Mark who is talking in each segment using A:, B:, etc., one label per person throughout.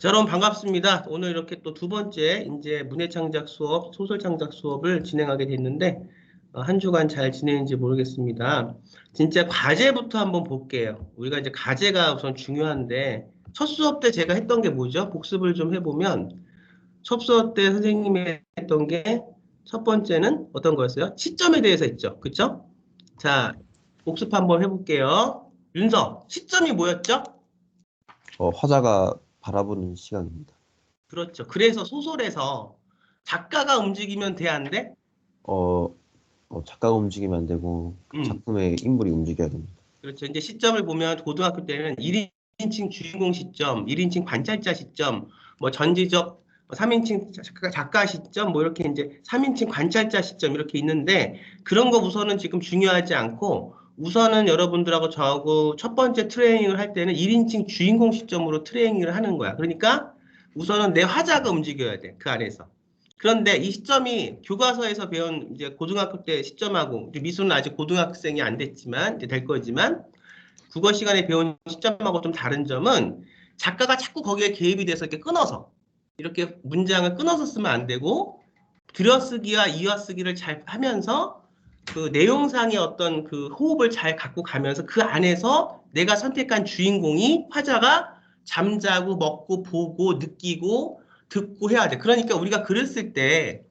A: 자, 여러분 반갑습니다. 오늘 이렇게 또 두 번째 이제 문해창작 수업, 소설창작 수업을 진행하게 됐는데 한 주간 잘 지내는지 모르겠습니다. 진짜 과제부터 한번 볼게요. 우리가 이제 과제가 우선 중요한데 첫 수업 때 제가 했던 게 뭐죠? 복습을 좀 해보면 첫 수업 때 선생님이 했던 게 첫 번째는 어떤 거였어요? 시점에 대해서 했죠. 그쵸? 자, 복습 한번 해볼게요. 윤서, 시점이 뭐였죠?
B: 화자가 바라보는 시각입니다.
A: 그렇죠. 그래서 소설에서 작가가 움직이면 돼, 안 돼?
B: 작가가 움직이면 안 되고 그
A: 음.
B: 작품의 인물이 움직여야 됩니다.
A: 그렇죠. 이제 시점을 보면 고등학교 때는 1인칭 주인공 시점, 1인칭 관찰자 시점, 뭐 전지적 3인칭 작가 시점, 뭐 이렇게 이제 3인칭 관찰자 시점 이렇게 있는데 그런 거 우선은 지금 중요하지 않고 우선은 여러분들하고 저하고 첫 번째 트레이닝을 할 때는 1인칭 주인공 시점으로 트레이닝을 하는 거야. 그러니까 우선은 내 화자가 움직여야 돼. 그 안에서. 그런데 이 시점이 교과서에서 배운 이제 고등학교 때 시점하고 이제 미술은 아직 고등학생이 안 됐지만 이제 될 거지만 국어 시간에 배운 시점하고 좀 다른 점은 작가가 자꾸 거기에 개입이 돼서 이렇게 끊어서 이렇게 문장을 끊어서 쓰면 안 되고 들여쓰기와 이어쓰기를 잘 하면서 그 내용상의 어떤 그 호흡을 잘 갖고 가면서 그 안에서 내가 선택한 주인공이 화자가 잠자고 먹고 보고 느끼고 듣고 해야 돼. 그러니까 우리가 글을 쓸 때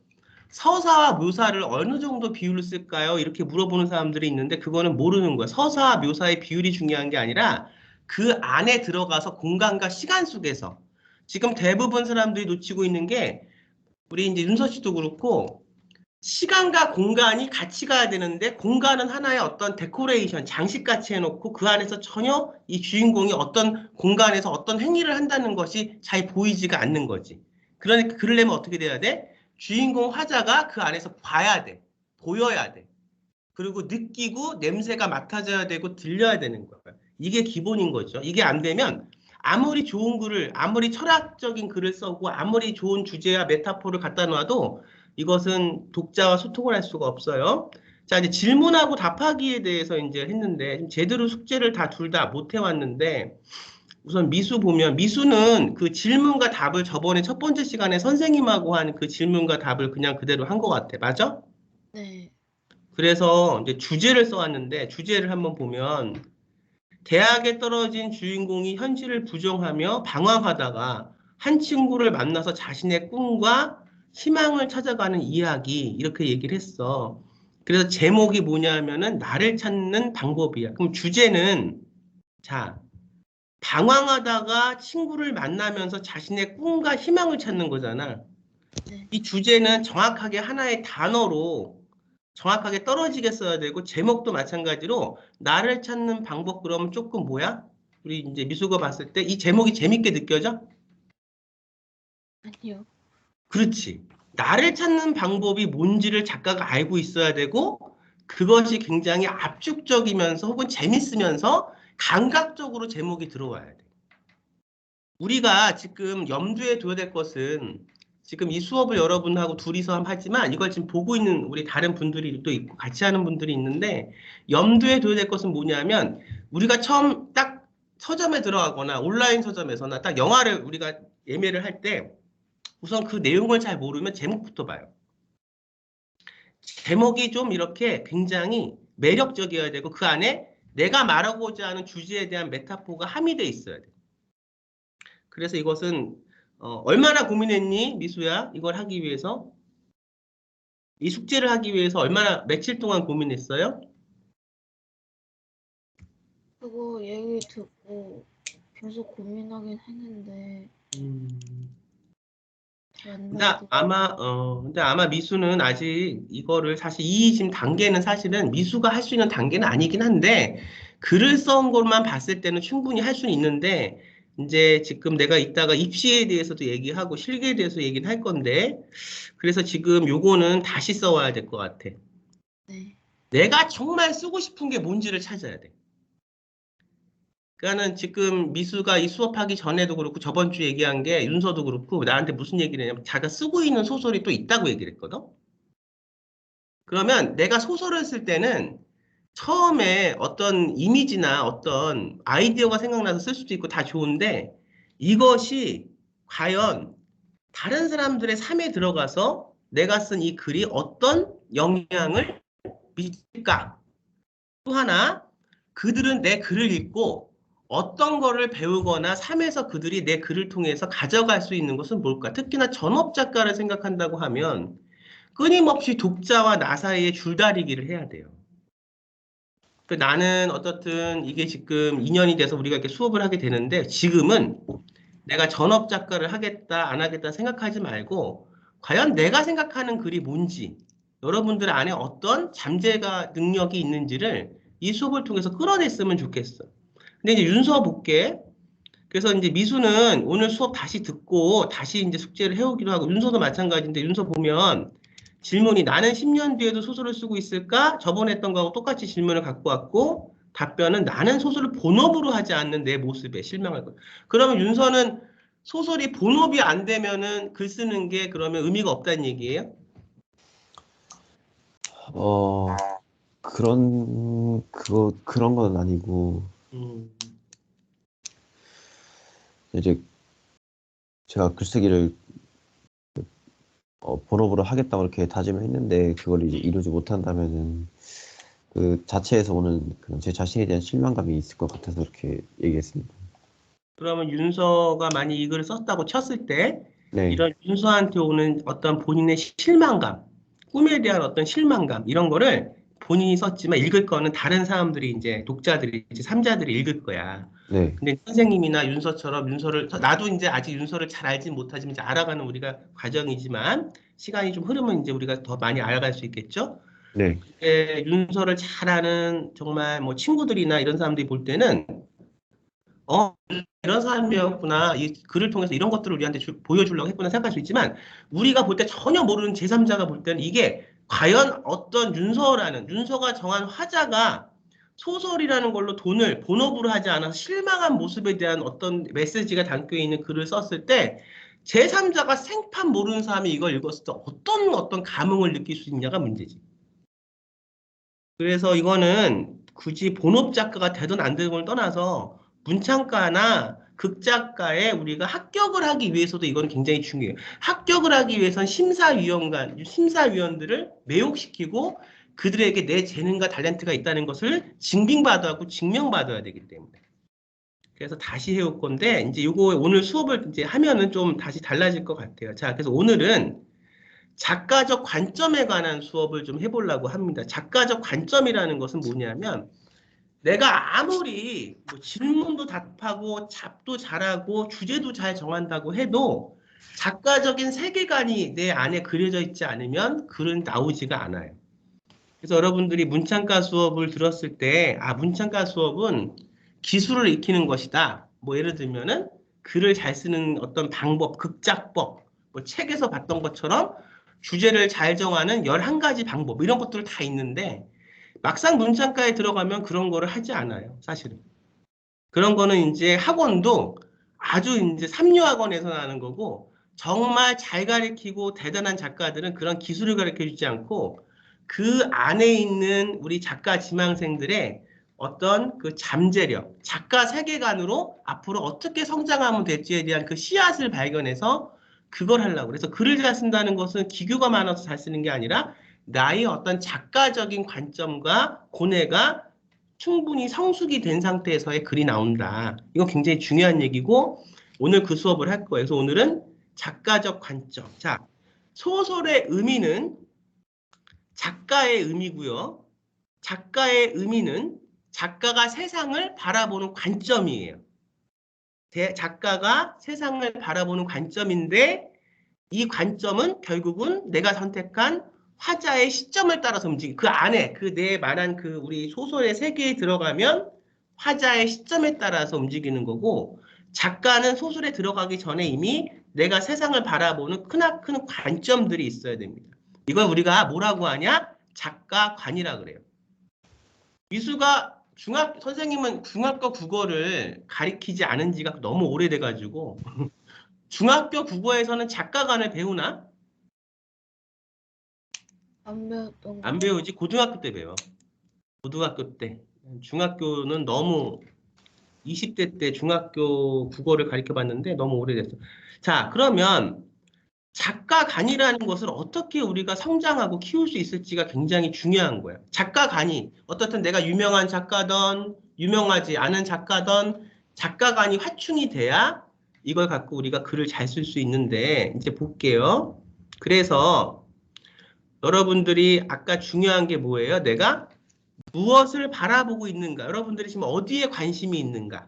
A: 서사와 묘사를 어느 정도 비율로 쓸까요? 이렇게 물어보는 사람들이 있는데 그거는 모르는 거야. 서사와 묘사의 비율이 중요한 게 아니라 그 안에 들어가서 공간과 시간 속에서 지금 대부분 사람들이 놓치고 있는 게 우리 이제 윤서 씨도 그렇고 시간과 공간이 같이 가야 되는데 공간은 하나의 어떤 데코레이션, 장식같이 해놓고 그 안에서 전혀 이 주인공이 어떤 공간에서 어떤 행위를 한다는 것이 잘 보이지가 않는 거지. 그러니까 그러려면 어떻게 돼야 돼? 주인공 화자가 그 안에서 봐야 돼. 보여야 돼. 그리고 느끼고 냄새가 맡아져야 되고 들려야 되는 거야. 이게 기본인 거죠. 이게 안 되면 아무리 좋은 글을, 아무리 철학적인 글을 써고 아무리 좋은 주제와 메타포를 갖다 놔도 이것은 독자와 소통을 할 수가 없어요. 자, 이제 질문하고 답하기에 대해서 이제 했는데 제대로 숙제를 다 둘 다 못 해왔는데 우선 미수 보면 미수는 그 질문과 답을 저번에 첫 번째 시간에 선생님하고 한 그 질문과 답을 그냥 그대로 한 것 같아. 맞아?
C: 네.
A: 그래서 이제 주제를 써왔는데 주제를 한번 보면 대학에 떨어진 주인공이 현실을 부정하며 방황하다가 한 친구를 만나서 자신의 꿈과 희망을 찾아가는 이야기 이렇게 얘기를 했어. 그래서 제목이 뭐냐면은 나를 찾는 방법이야. 그럼 주제는 자 방황하다가 친구를 만나면서 자신의 꿈과 희망을 찾는 거잖아.
C: 네.
A: 이 주제는 정확하게 하나의 단어로 정확하게 떨어지게 써야 되고 제목도 마찬가지로 나를 찾는 방법 그러면 조금 뭐야? 우리 이제 미수가 봤을 때 이 제목이 재밌게 느껴져?
C: 아니요.
A: 그렇지. 나를 찾는 방법이 뭔지를 작가가 알고 있어야 되고 그것이 굉장히 압축적이면서 혹은 재밌으면서 감각적으로 제목이 들어와야 돼. 우리가 지금 염두에 둬야 될 것은 지금 이 수업을 여러분하고 둘이서 하지만 이걸 지금 보고 있는 우리 다른 분들이 또 있고 같이 하는 분들이 있는데 염두에 둬야 될 것은 뭐냐면 우리가 처음 딱 서점에 들어가거나 온라인 서점에서나 딱 영화를 우리가 예매를 할 때 우선 그 내용을 잘 모르면 제목부터 봐요. 제목이 좀 이렇게 굉장히 매력적이어야 되고 그 안에 내가 말하고자 하는 주제에 대한 메타포가 함의돼 있어야 돼. 그래서 이것은 얼마나 고민했니, 미수야? 이걸 하기 위해서? 이 숙제를 하기 위해서 얼마나 며칠 동안 고민했어요?
C: 그거 얘기 듣고 계속 고민하긴 했는데 잘 안 나오더라고요.
A: 근데 아마 미수는 아직 이거를 사실 이 지금 단계는 사실은 미수가 할 수 있는 단계는 아니긴 한데 글을 써온 것만 봤을 때는 충분히 할 수는 있는데 이제 지금 내가 이따가 입시에 대해서도 얘기하고 실기에 대해서 얘기는 할 건데 그래서 지금 요거는 다시 써와야 될 것 같아.
C: 네.
A: 내가 정말 쓰고 싶은 게 뭔지를 찾아야 돼. 그러니까는 지금 미수가 이 수업하기 전에도 그렇고 저번 주 얘기한 게 윤서도 그렇고 나한테 무슨 얘기를 했냐면 자기가 쓰고 있는 소설이 또 있다고 얘기를 했거든. 그러면 내가 소설을 쓸 때는 처음에 어떤 이미지나 어떤 아이디어가 생각나서 쓸 수도 있고 다 좋은데 이것이 과연 다른 사람들의 삶에 들어가서 내가 쓴 이 글이 어떤 영향을 미칠까? 또 하나, 그들은 내 글을 읽고 어떤 거를 배우거나 삶에서 그들이 내 글을 통해서 가져갈 수 있는 것은 뭘까? 특히나 전업 작가를 생각한다고 하면 끊임없이 독자와 나 사이에 줄다리기를 해야 돼요. 나는 어떻든 이게 지금 2년이 돼서 우리가 이렇게 수업을 하게 되는데 지금은 내가 전업 작가를 하겠다, 안 하겠다 생각하지 말고 과연 내가 생각하는 글이 뭔지 여러분들 안에 어떤 잠재가 능력이 있는지를 이 수업을 통해서 끌어냈으면 좋겠어. 근데 이제 윤서 볼게. 그래서 이제 미수는 오늘 수업 다시 듣고 다시 이제 숙제를 해오기로 하고 윤서도 마찬가지인데 윤서 보면 질문이 나는 10년 뒤에도 소설을 쓰고 있을까? 저번에 했던 거하고 똑같이 질문을 갖고 왔고 답변은 나는 소설을 본업으로 하지 않는 내 모습에 실망할 거야. 그러면 윤서는 소설이 본업이 안 되면은 글 쓰는 게 그러면 의미가 없다는 얘기예요?
B: 그런 건 아니고,
A: 음,
B: 이제 제가 글쓰기를 본업으로 하겠다고 이렇게 다짐을 했는데, 그걸 이제 이루지 못한다면은, 그 자체에서 오는 그런 제 자신에 대한 실망감이 있을 것 같아서 이렇게 얘기했습니다.
A: 그러면 윤서가 만약 이 글을 썼다고 쳤을 때
B: 네,
A: 이런 윤서한테 오는 어떤 본인의 실망감, 꿈에 대한 어떤 실망감 이런 거를 본인이 썼지만 읽을 거는 다른 사람들이 이제 독자들이 이제 삼자들이 읽을 거야.
B: 네,
A: 근데 선생님이나 윤서처럼 윤서를 나도 이제 아직 윤서를 잘 알지 못하지만 이제 알아가는 우리가 과정이지만 시간이 좀 흐르면 이제 우리가 더 많이 알아갈 수 있겠죠.
B: 네,
A: 윤서를 잘 아는 정말 뭐 친구들이나 이런 사람들이 볼 때는 이런 사람이었구나. 이 글을 통해서 이런 것들을 우리한테 보여주려고 했구나 생각할 수 있지만 우리가 볼 때 전혀 모르는 제3자가 볼 때는 이게 과연 어떤 윤서가 정한 화자가 소설이라는 걸로 돈을 본업으로 하지 않아서 실망한 모습에 대한 어떤 메시지가 담겨 있는 글을 썼을 때 제3자가 생판 모르는 사람이 이걸 읽었을 때 어떤 감흥을 느낄 수 있냐가 문제지. 그래서 이거는 굳이 본업 작가가 되든 안 되든 걸 떠나서 문창가나 극작가에 우리가 합격을 하기 위해서도 이건 굉장히 중요해요. 합격을 하기 위해선 심사위원들을 매혹시키고 그들에게 내 재능과 탤런트가 있다는 것을 증빙받아야 하고 증명받아야 되기 때문에. 그래서 다시 해올 건데, 이제 요거 오늘 수업을 이제 하면은 좀 다시 달라질 것 같아요. 자, 그래서 오늘은 작가적 관점에 관한 수업을 좀 해보려고 합니다. 작가적 관점이라는 것은 뭐냐면 내가 아무리 뭐 질문도 답하고 잡도 잘하고 주제도 잘 정한다고 해도 작가적인 세계관이 내 안에 그려져 있지 않으면 글은 나오지가 않아요. 그래서 여러분들이 문창가 수업을 들었을 때, 문창가 수업은 기술을 익히는 것이다. 뭐 예를 들면은 글을 잘 쓰는 어떤 방법, 극작법, 뭐 책에서 봤던 것처럼 주제를 잘 정하는 11가지 방법, 이런 것들 다 있는데, 막상 문창가에 들어가면 그런 거를 하지 않아요, 사실은. 그런 거는 이제 학원도 아주 이제 삼류학원에서 나는 거고, 정말 잘 가르치고 대단한 작가들은 그런 기술을 가르쳐 주지 않고, 그 안에 있는 우리 작가 지망생들의 어떤 그 잠재력, 작가 세계관으로 앞으로 어떻게 성장하면 될지에 대한 그 씨앗을 발견해서 그걸 하려고. 그래서 글을 잘 쓴다는 것은 기교가 많아서 잘 쓰는 게 아니라 나의 어떤 작가적인 관점과 고뇌가 충분히 성숙이 된 상태에서의 글이 나온다. 이거 굉장히 중요한 얘기고 오늘 그 수업을 할 거예요. 그래서 오늘은 작가적 관점. 자, 소설의 의미는 작가의 의미고요. 작가의 의미는 작가가 세상을 바라보는 관점이에요. 작가가 세상을 바라보는 관점인데 이 관점은 결국은 내가 선택한 화자의 시점을 따라서 움직이. 그 안에 그 내 말한 그 우리 소설의 세계에 들어가면 화자의 시점에 따라서 움직이는 거고 작가는 소설에 들어가기 전에 이미 내가 세상을 바라보는 크나큰 관점들이 있어야 됩니다. 이걸 우리가 뭐라고 하냐? 작가관이라 그래요. 미수가 선생님은 중학교 국어를 가리키지 않은 지가 너무 오래돼가지고 중학교 국어에서는 작가관을 배우나?
C: 안 배웠던
A: 안
C: 거.
A: 배우지. 고등학교 때 배워. 고등학교 때. 중학교는 너무 20대 때 중학교 국어를 가르쳐 봤는데 너무 오래됐어. 자, 그러면 작가간이라는 것을 어떻게 우리가 성장하고 키울 수 있을지가 굉장히 중요한 거야. 작가간이 어떻든 내가 유명한 작가든 유명하지 않은 작가든 작가간이 확충이 돼야 이걸 갖고 우리가 글을 잘 쓸 수 있는데 이제 볼게요. 그래서 여러분들이 아까 중요한 게 뭐예요? 내가 무엇을 바라보고 있는가? 여러분들이 지금 어디에 관심이 있는가?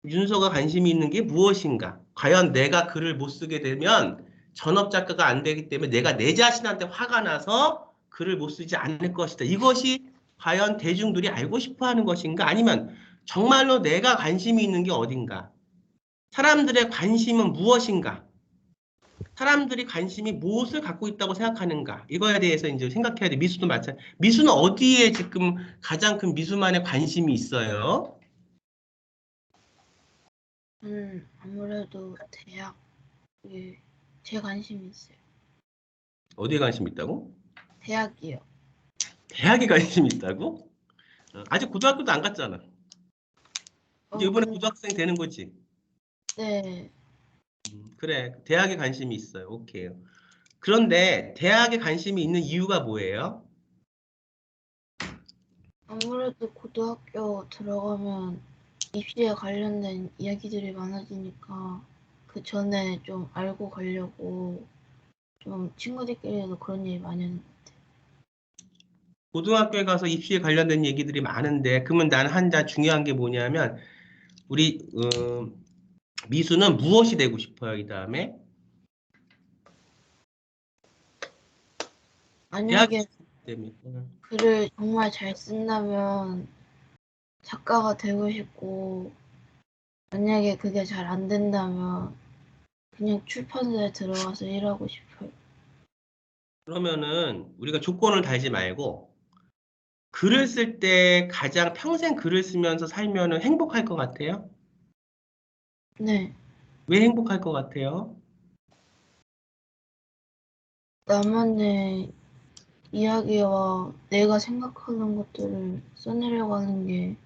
A: 윤서가 관심이 있는 게 무엇인가? 과연 내가 글을 못 쓰게 되면 전업 작가가 안 되기 때문에 내가 내 자신한테 화가 나서 글을 못 쓰지 않을 것이다. 이것이 과연 대중들이 알고 싶어 하는 것인가? 아니면 정말로 내가 관심이 있는 게 어딘가? 사람들의 관심은 무엇인가? 사람들이 관심이 무엇을 갖고 있다고 생각하는가? 이거에 대해서 이제 생각해야 돼. 미수도 마찬가지. 미수는 어디에 지금 가장 큰 미수만의 관심이 있어요?
C: 아무래도 대학에 제 관심이 있어요.
A: 어디에 관심이 있다고?
C: 대학이요.
A: 대학에 관심이 있다고? 아직 고등학교도 안 갔잖아. 이제 이번에 고등학생 되는 거지.
C: 네.
A: 그래, 대학에 관심이 있어요. 오케이. 그런데 대학에 관심이 있는 이유가 뭐예요?
C: 아무래도 고등학교 들어가면 입시에 관련된 이야기들이 많아지니까 그 전에 좀 알고 가려고 좀 친구들끼리도 그런 얘기 많이 하는 것 같아요.
A: 고등학교에 가서 입시에 관련된 얘기들이 많은데, 그러면 나는 한자 중요한 게 뭐냐면, 우리 미수는 무엇이 되고 싶어요? 이 다음에
C: 만약에
A: 때문에.
C: 글을 정말 잘 쓴다면 작가가 되고 싶고, 만약에 그게 잘 안 된다면 그냥 출판사에 들어가서 일하고 싶어요.
A: 그러면은 우리가 조건을 달지 말고 글을 쓸 때 가장 평생 글을 쓰면서 살면은 행복할 것 같아요?
C: 네.
A: 왜 행복할 것 같아요?
C: 나만의 이야기와 내가 생각하는 것들을 써내려고 하는 게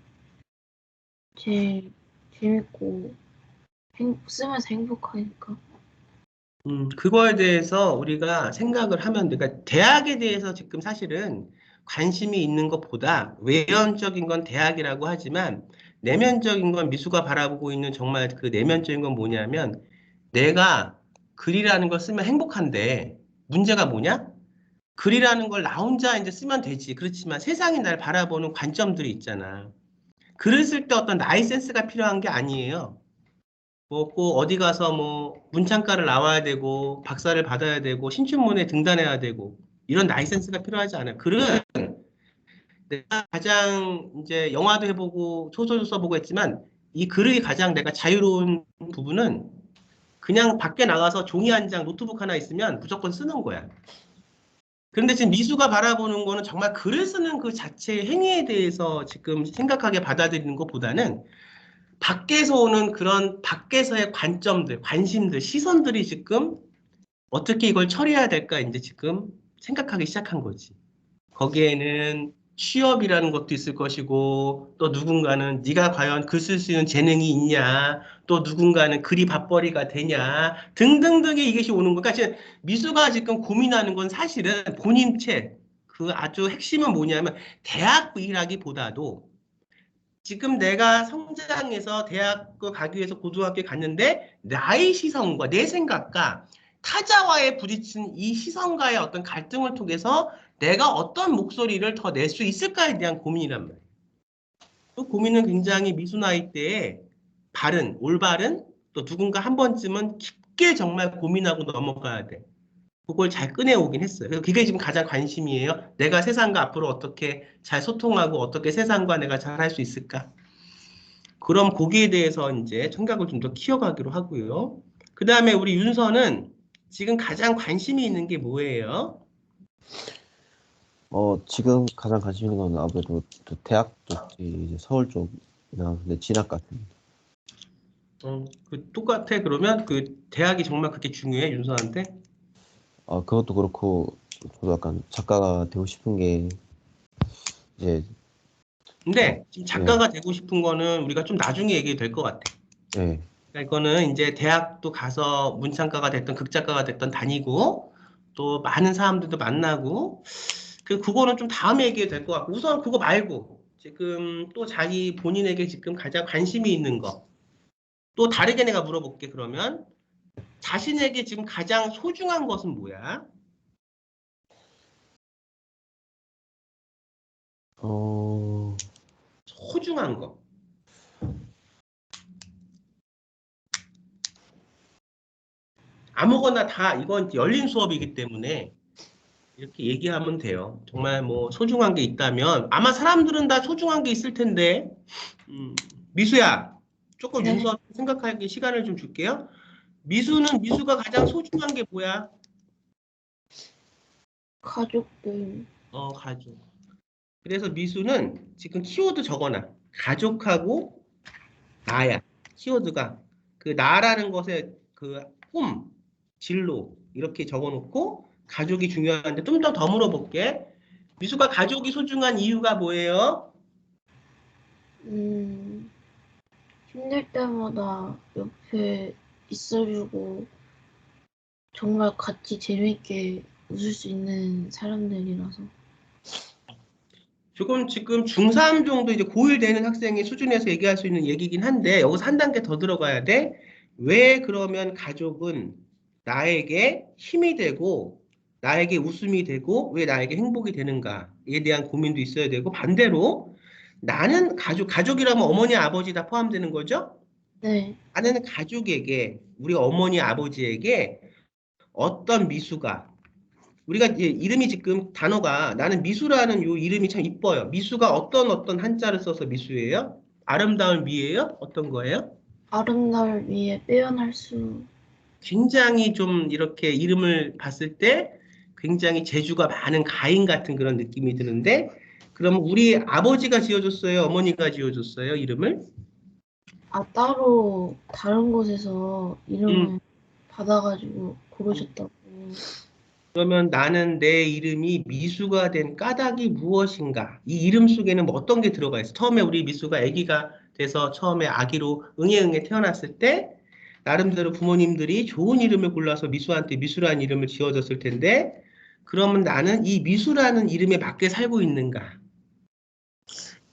C: 제일 재밌고 쓰면서 행복하니까.
A: 그거에 대해서 우리가 생각을 하면 돼. 그러니까 대학에 대해서 지금 사실은 관심이 있는 것보다 외연적인 건 대학이라고 하지만 내면적인 건 미수가 바라보고 있는 정말 그 내면적인 건 뭐냐면 내가 글이라는 걸 쓰면 행복한데 문제가 뭐냐? 글이라는 걸 나 혼자 이제 쓰면 되지. 그렇지만 세상이 날 바라보는 관점들이 있잖아. 글을 쓸 때 어떤 라이센스가 필요한 게 아니에요. 뭐, 꼭 어디 가서 뭐, 문창가를 나와야 되고, 박사를 받아야 되고, 신춘문예 등단해야 되고, 이런 라이센스가 필요하지 않아요. 글은 내가 가장 이제 영화도 해보고, 소설도 써보고 했지만, 이 글의 가장 내가 자유로운 부분은 그냥 밖에 나가서 종이 한 장, 노트북 하나 있으면 무조건 쓰는 거야. 그런데 지금 미수가 바라보는 거는 정말 글을 쓰는 그 자체의 행위에 대해서 지금 생각하게 받아들이는 것보다는 밖에서 오는 그런 밖에서의 관점들, 관심들, 시선들이 지금 어떻게 이걸 처리해야 될까 이제 지금 생각하기 시작한 거지. 거기에는 취업이라는 것도 있을 것이고 또 누군가는 네가 과연 글 쓸 수 있는 재능이 있냐 또 누군가는 글이 밥벌이가 되냐 등등등의 이것이 오는 거니까 지금 미수가 지금 고민하는 건 사실은 본인 그 아주 핵심은 뭐냐면 대학 일하기보다도 지금 내가 성장해서 대학교 가기 위해서 고등학교에 갔는데 나의 시선과 내 생각과 타자와의 부딪힌 이 시선과의 어떤 갈등을 통해서 내가 어떤 목소리를 더 낼 수 있을까에 대한 고민이란 말이에요. 그 고민은 굉장히 미숙 나이 때에 바른, 올바른 또 누군가 한 번쯤은 깊게 정말 고민하고 넘어가야 돼. 그걸 잘 꺼내오긴 했어요. 그래서 그게 지금 가장 관심이에요. 내가 세상과 앞으로 어떻게 잘 소통하고 어떻게 세상과 내가 잘 할 수 있을까? 그럼 거기에 대해서 이제 청각을 좀 더 키워가기로 하고요. 그 다음에 우리 윤서는 지금 가장 관심이 있는 게 뭐예요?
B: 지금 가장 관심 있는 건 아무래도 또 대학 쪽이 이제 서울 쪽이나 근데 진학 같습니다.
A: 똑같아. 그러면 그 대학이 정말 그렇게 중요해, 윤서한테?
B: 그것도 그렇고 저도 약간 작가가 되고 싶은 게 이제
A: 근데 지금 작가가 되고 싶은 거는 우리가 좀 나중에 얘기해도 될 것 같아.
B: 예.
A: 그러니까 이거는 이제 대학도 가서 문창가가 됐던 극작가가 됐던 다니고 또 많은 사람들도 만나고 그거는 좀 다음에 얘기해도 될 것 같고 우선 그거 말고 지금 또 자기 본인에게 지금 가장 관심이 있는 거 또 다르게 내가 물어볼게 그러면 자신에게 지금 가장 소중한 것은 뭐야?
B: 어,
A: 소중한 거. 아무거나 다 이건 열린 수업이기 때문에 이렇게 얘기하면 돼요. 정말 뭐 소중한 게 있다면 아마 사람들은 다 소중한 게 있을 텐데 미수야 조금
C: 네.
A: 윤서 생각하기 시간을 좀 줄게요. 미수가 가장 소중한 게 뭐야?
C: 가족들.
A: 가족. 그래서 미수는 지금 키워드 적어놔. 가족하고 나야. 키워드가 그 나라는 것에 그 홈, 진로 이렇게 적어놓고 가족이 중요한데 좀 더 물어볼게. 미수가 가족이 소중한 이유가 뭐예요?
C: 음, 힘들 때마다 옆에 있어주고 정말 같이 재밌게 웃을 수 있는 사람들이라서.
A: 조금 지금 중3 정도 이제 고1 되는 학생의 수준에서 얘기할 수 있는 얘기긴 한데 여기서 한 단계 더 들어가야 돼. 왜 그러면 가족은 나에게 힘이 되고 나에게 웃음이 되고 왜 나에게 행복이 되는가에 대한 고민도 있어야 되고 반대로 나는 가족이라면 어머니 아버지 다 포함되는 거죠?
C: 네.
A: 나는 가족에게 우리 어머니 아버지에게 어떤 미수가 우리가 이제 이름이 지금 단어가 나는 미수라는 요 이름이 참 이뻐요. 미수가 어떤 한자를 써서 미수예요? 아름다운 미예요? 어떤 거예요?
C: 아름다울 위해 빼어날 수.
A: 굉장히 좀 이렇게 이름을 봤을 때 굉장히 재주가 많은 가인 같은 그런 느낌이 드는데 그럼 우리 아버지가 지어줬어요? 어머니가 지어줬어요? 이름을?
C: 따로 다른 곳에서
A: 음,
C: 이름을 받아가지고 고르셨다고.
A: 그러면 나는 내 이름이 미수가 된 까닭이 무엇인가? 이 이름 속에는 뭐 어떤 게 들어가 있어? 처음에 우리 미수가 아기가 돼서 처음에 아기로 응애응애 태어났을 때 나름대로 부모님들이 좋은 이름을 골라서 미수한테 미수라는 이름을 지어줬을 텐데 그러면 나는 이 미수라는 이름에 맞게 살고 있는가?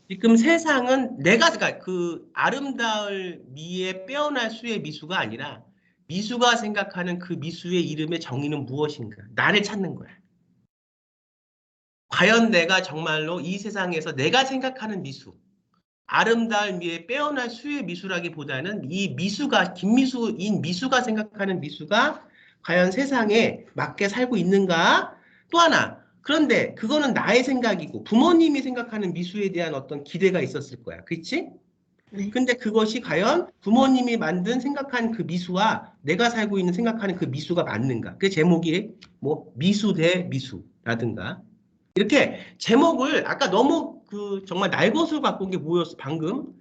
A: 지금 세상은 그러니까 그 아름다울 미에 빼어날 수의 미수가 아니라 미수가 생각하는 그 미수의 이름의 정의는 무엇인가? 나를 찾는 거야. 과연 내가 정말로 이 세상에서 내가 생각하는 미수, 아름다울 미에 빼어날 수의 미수라기보다는 이 미수가, 김미수인 미수가 생각하는 미수가 과연 세상에 맞게 살고 있는가? 또 하나, 그런데 그거는 나의 생각이고 부모님이 생각하는 미수에 대한 어떤 기대가 있었을 거야. 그렇지?
C: 네.
A: 근데 그것이 과연 부모님이 만든 생각한 그 미수와 내가 살고 있는 생각하는 그 미수가 맞는가? 그 제목이 뭐 미수 대 미수라든가 이렇게 제목을 아까 너무 그 정말 날것을 갖고 온 게 뭐였어 방금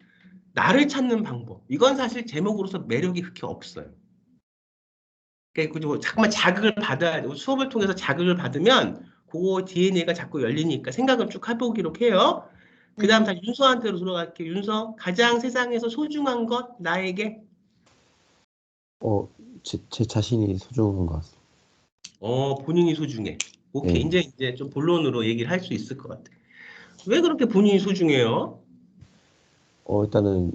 A: 나를 찾는 방법 이건 사실 제목으로서 매력이 그렇게 없어요. 그러니까 잠깐만 자극을 받아야 돼. 수업을 통해서 자극을 받으면 그 DNA가 자꾸 열리니까 생각을 쭉 해보기로 해요. 그 다음
C: 네.
A: 다시 윤서한테로 돌아갈게요. 윤서 가장 세상에서 소중한 것 나에게
B: 제 자신이 소중한 것 같습니다.
A: 본인이 소중해. 오케이
B: 네.
A: 이제 좀 본론으로 얘기를 할 수 있을 것 같아. 왜 그렇게 본인이 소중해요?
B: 일단은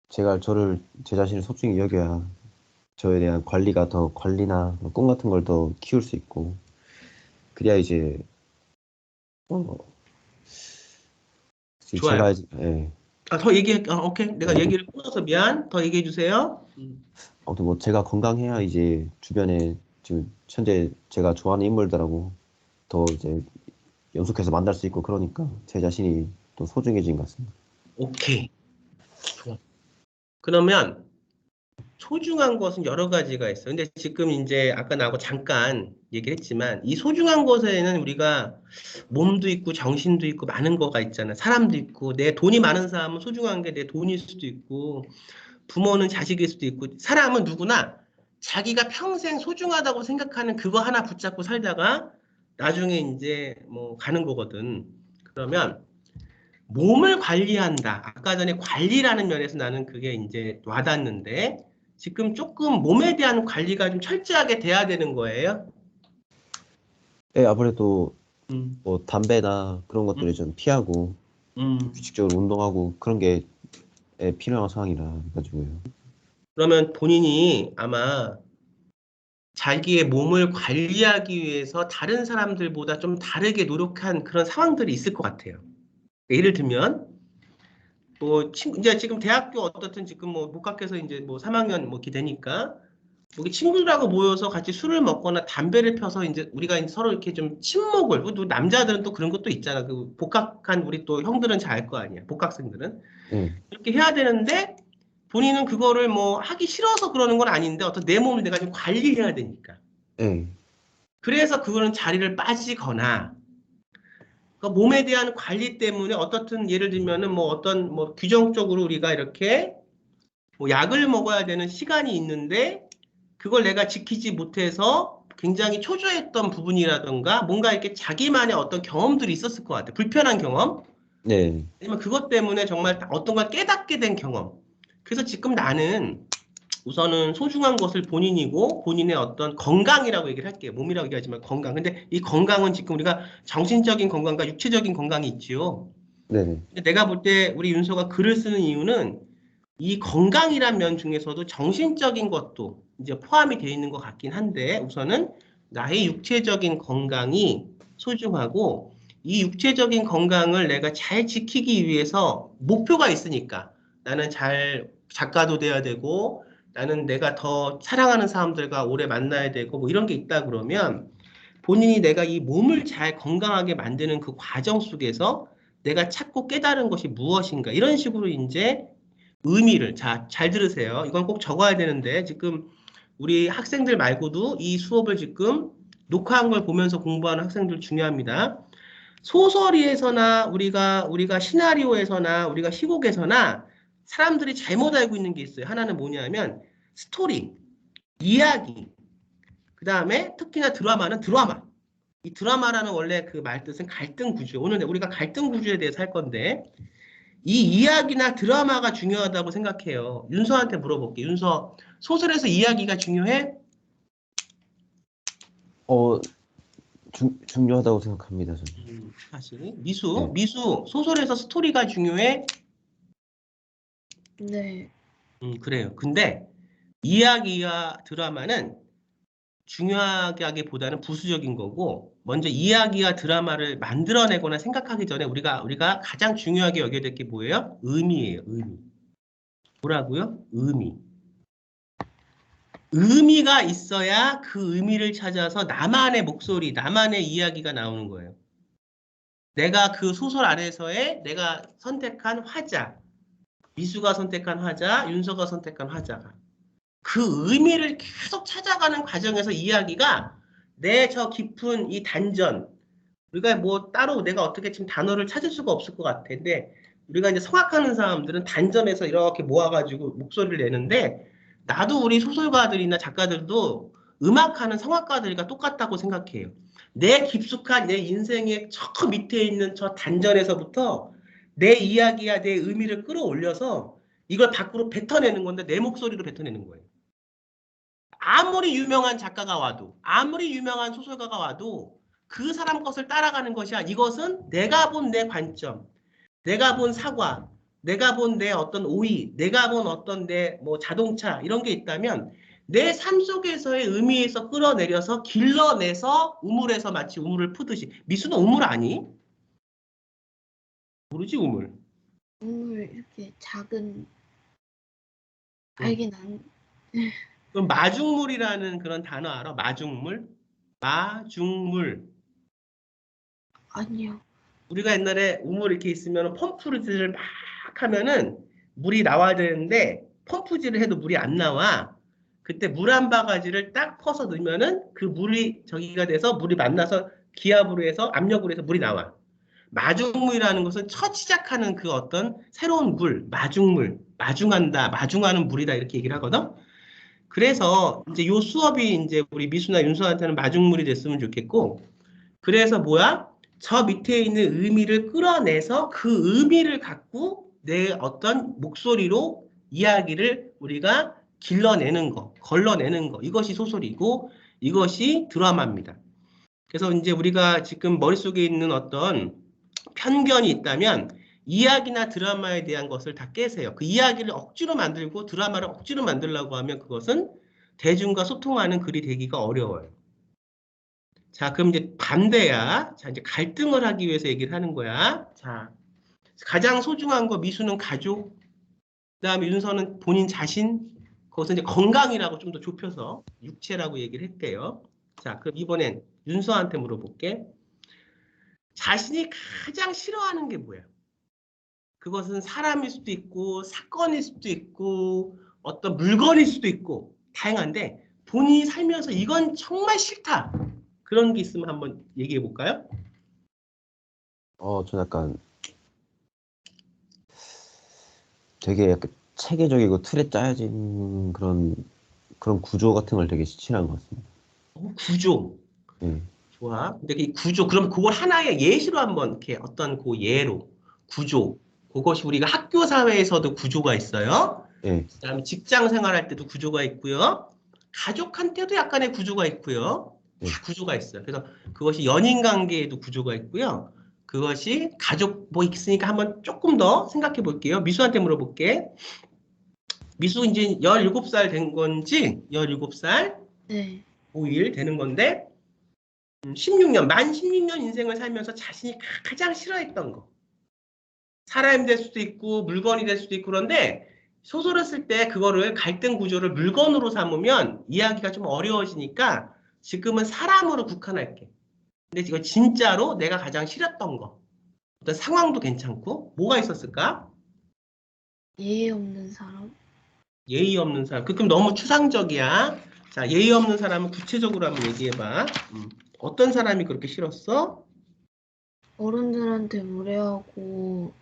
B: 제가 제 자신을 소중히 여겨야 저에 대한 관리나 꿈 같은 걸 더 키울 수 있고, 그래야 이제, 어,
A: 좋아요.
B: 예.
A: 더 얘기해. 오케이. 내가
B: 예.
A: 얘기를 끊어서 미안. 더 얘기해 주세요.
B: 아무튼 뭐 제가 건강해야 이제 주변에 지금 현재 제가 좋아하는 인물들하고 더 이제 연속해서 만날 수 있고 그러니까 제 자신이 또 소중해진 것 같습니다.
A: 오케이. 좋아. 그러면 소중한 것은 여러 가지가 있어요. 근데 지금 이제 아까 나하고 잠깐 얘기를 했지만 이 소중한 것에는 우리가 몸도 있고 정신도 있고 많은 거가 있잖아. 사람도 있고 내 돈이 많은 사람은 소중한 게 내 돈일 수도 있고 부모는 자식일 수도 있고 사람은 누구나 자기가 평생 소중하다고 생각하는 그거 하나 붙잡고 살다가 나중에 이제 뭐 가는 거거든. 그러면 몸을 관리한다. 아까 전에 관리라는 면에서 나는 그게 이제 와닿는데 지금 조금 몸에 대한 관리가 좀 철저하게 돼야 되는 거예요.
B: 예, 아무래도
A: 음,
B: 뭐 담배나 그런 것들을 좀 피하고
A: 음.
B: 규칙적으로 운동하고 그런 게 예, 필요한 상황이라 가지고요.
A: 그러면 본인이 아마 자기의 몸을 관리하기 위해서 다른 사람들보다 좀 다르게 노력한 그런 상황들이 있을 것 같아요. 예를 들면 뭐 이제 지금 대학교 어떻든 지금 뭐 복학해서 이제 뭐 3학년 뭐 이렇게 되니까 여기 친구들하고 모여서 같이 술을 먹거나 담배를 펴서 이제 우리가 이제 서로 이렇게 좀 친목을 또 남자들은 또 그런 것도 있잖아. 그 복학한 우리 또 형들은 잘 알 거 아니야. 복학생들은
B: 예,
A: 이렇게 해야 되는데 본인은 그거를 뭐 하기 싫어서 그러는 건 아닌데 어떤 내 몸을 내가 좀 관리해야 되니까.
B: 예,
A: 그래서 그거는 자리를 빠지거나 그 몸에 대한 관리 때문에 어떻든 예를 들면은 뭐 어떤 뭐 규정적으로 우리가 이렇게 뭐 약을 먹어야 되는 시간이 있는데 그걸 내가 지키지 못해서 굉장히 초조했던 부분이라던가 뭔가 이렇게 자기만의 어떤 경험들이 있었을 것 같아. 불편한 경험.
B: 네,
A: 아니면 그것 때문에 정말 어떤 걸 깨닫게 된 경험. 그래서 지금 나는 우선은 소중한 것을 본인이고 본인의 어떤 건강이라고 얘기를 할게요. 몸이라고 얘기하지만 건강. 근데 이 건강은 지금 우리가 정신적인 건강과 육체적인 건강이 있지요.
B: 네,
A: 근데 내가 볼 때 우리 윤서가 글을 쓰는 이유는 이 건강이란 면 중에서도 정신적인 것도 이제 포함이 되어 있는 것 같긴 한데 우선은 나의 육체적인 건강이 소중하고 이 육체적인 건강을 내가 잘 지키기 위해서 목표가 있으니까 나는 잘 작가도 돼야 되고 나는 내가 더 사랑하는 사람들과 오래 만나야 되고 뭐 이런 게 있다 그러면 본인이 내가 이 몸을 잘 건강하게 만드는 그 과정 속에서 내가 찾고 깨달은 것이 무엇인가 이런 식으로 이제 의미를 잘 들으세요. 이건 꼭 적어야 되는데 지금 우리 학생들 말고도 이 수업을 지금 녹화한 걸 보면서 공부하는 학생들 중요합니다. 소설에서나 우리가 시나리오에서나 우리가 희곡에서나 사람들이 잘못 알고 있는 게 있어요. 하나는 뭐냐면 스토리, 이야기. 그다음에 특히나 드라마는 드라마. 이 드라마라는 원래 그 말뜻은 갈등 구조. 오늘 우리가 갈등 구조에 대해서 할 건데 이 이야기나 드라마가 중요하다고 생각해요. 윤서한테 물어볼게. 윤서, 소설에서 이야기가 중요해?
B: 어, 중요하다고 생각합니다, 저는.
A: 사실. 미수,
B: 네,
A: 미수, 소설에서 스토리가 중요해?
C: 네.
A: 그래요. 근데 이야기와 드라마는 중요하게 하기보다는 부수적인 거고, 먼저 이야기와 드라마를 만들어내거나 생각하기 전에 우리가 가장 중요하게 여겨야 될 게 뭐예요? 의미예요, 의미. 뭐라고요? 의미. 의미가 있어야 그 의미를 찾아서 나만의 목소리, 나만의 이야기가 나오는 거예요. 내가 그 소설 안에서의 내가 선택한 화자, 미수가 선택한 화자, 윤서가 선택한 화자가 그 의미를 계속 찾아가는 과정에서 이야기가 내 저 깊은 이 단전, 우리가 뭐 따로 내가 어떻게 지금 단어를 찾을 수가 없을 것 같은데 우리가 이제 성악하는 사람들은 단전에서 이렇게 모아가지고 목소리를 내는데 나도 우리 소설가들이나 작가들도 음악하는 성악가들과 똑같다고 생각해요. 내 깊숙한 내 인생의 저 밑에 있는 저 단전에서부터 내 이야기야 내 의미를 끌어올려서 이걸 밖으로 뱉어내는 건데 내 목소리로 뱉어내는 거예요. 아무리 유명한 작가가 와도 아무리 유명한 소설가가 와도 그 사람 것을 따라가는 것이 아니라 이것은 내가 본 내 관점, 내가 본 사과, 내가 본 내 어떤 오이, 내가 본 어떤 내 뭐 자동차 이런 게 있다면 내 삶 속에서의 의미에서 끌어내려서 길러내서 우물에서 마치 우물을 푸듯이 미수는 우물 아니? 모르지 우물.
C: 우물 이렇게 작은
A: 응.
C: 알긴 안
A: 그럼 마중물이라는 그런 단어 알아? 마중물? 마중물.
C: 아니요.
A: 우리가 옛날에 우물 이렇게 있으면 펌프질을 막 하면은 물이 나와야 되는데 펌프질을 해도 물이 안 나와. 그때 물 한 바가지를 딱 퍼서 넣으면은 그 물이 저기가 돼서 물이 만나서 기압으로 해서 압력으로 해서 물이 나와. 마중물이라는 것은 첫 시작하는 그 어떤 새로운 물, 마중물, 마중한다, 마중하는 물이다 이렇게 얘기를 하거든. 그래서 이제 요 수업이 이제 우리 미수나 윤서한테는 마중물이 됐으면 좋겠고 그래서 뭐야? 저 밑에 있는 의미를 끌어내서 그 의미를 갖고 내 어떤 목소리로 이야기를 우리가 길러내는 거, 걸러내는 거. 이것이 소설이고 이것이 드라마입니다. 그래서 이제 우리가 지금 머릿속에 있는 어떤 편견이 있다면 이야기나 드라마에 대한 것을 다 깨세요. 그 이야기를 억지로 만들고 드라마를 억지로 만들려고 하면 그것은 대중과 소통하는 글이 되기가 어려워요. 자, 그럼 이제 반대야. 자, 이제 갈등을 하기 위해서 얘기를 하는 거야. 자, 가장 소중한 거 미수는 가족, 그다음에 윤서는 본인 자신, 그것은 이제 건강이라고 좀 더 좁혀서 육체라고 얘기를 했대요. 자, 그럼 이번엔 윤서한테 물어볼게. 자신이 가장 싫어하는 게 뭐예요? 그것은 사람일 수도 있고 사건일 수도 있고 어떤 물건일 수도 있고 다양한데 본인이 살면서 이건 정말 싫다. 그런 게 있으면 한번 얘기해 볼까요?
B: 저 약간 되게 약간 체계적이고 틀에 짜여진 그런 구조 같은 걸 되게 싫어하는 것 같습니다.
A: 구조.
B: 네.
A: 좋아. 근데 이 구조, 그럼 그걸 하나의 예시로 한번 이렇게 어떤 그 예로 구조. 그것이 우리가 학교 사회에서도 구조가 있어요.
B: 네.
A: 그다음에 직장 생활할 때도 구조가 있고요. 가족한테도 약간의 구조가 있고요.
B: 네.
A: 다 구조가 있어요. 그래서 그것이 연인 관계에도 구조가 있고요. 그것이 가족 뭐 있으니까 한번 조금 더 생각해 볼게요. 미수한테 물어볼게. 미수 이제 17살 된 건지 17살
C: 네.
A: 5일 되는 건데 16년, 만 16년 인생을 살면서 자신이 가장 싫어했던 거. 사람이 될 수도 있고 물건이 될 수도 있고 그런데 소설을 쓸 때 그거를 갈등 구조를 물건으로 삼으면 이야기가 좀 어려워지니까 지금은 사람으로 국한할게. 근데 이거 진짜로 내가 가장 싫었던 거. 어떤 상황도 괜찮고 뭐가 있었을까?
C: 예의 없는 사람?
A: 예의 없는 사람. 그럼 너무 추상적이야. 자, 예의 없는 사람은 구체적으로 한번 얘기해봐. 어떤 사람이 그렇게 싫었어?
C: 어른들한테 무례하고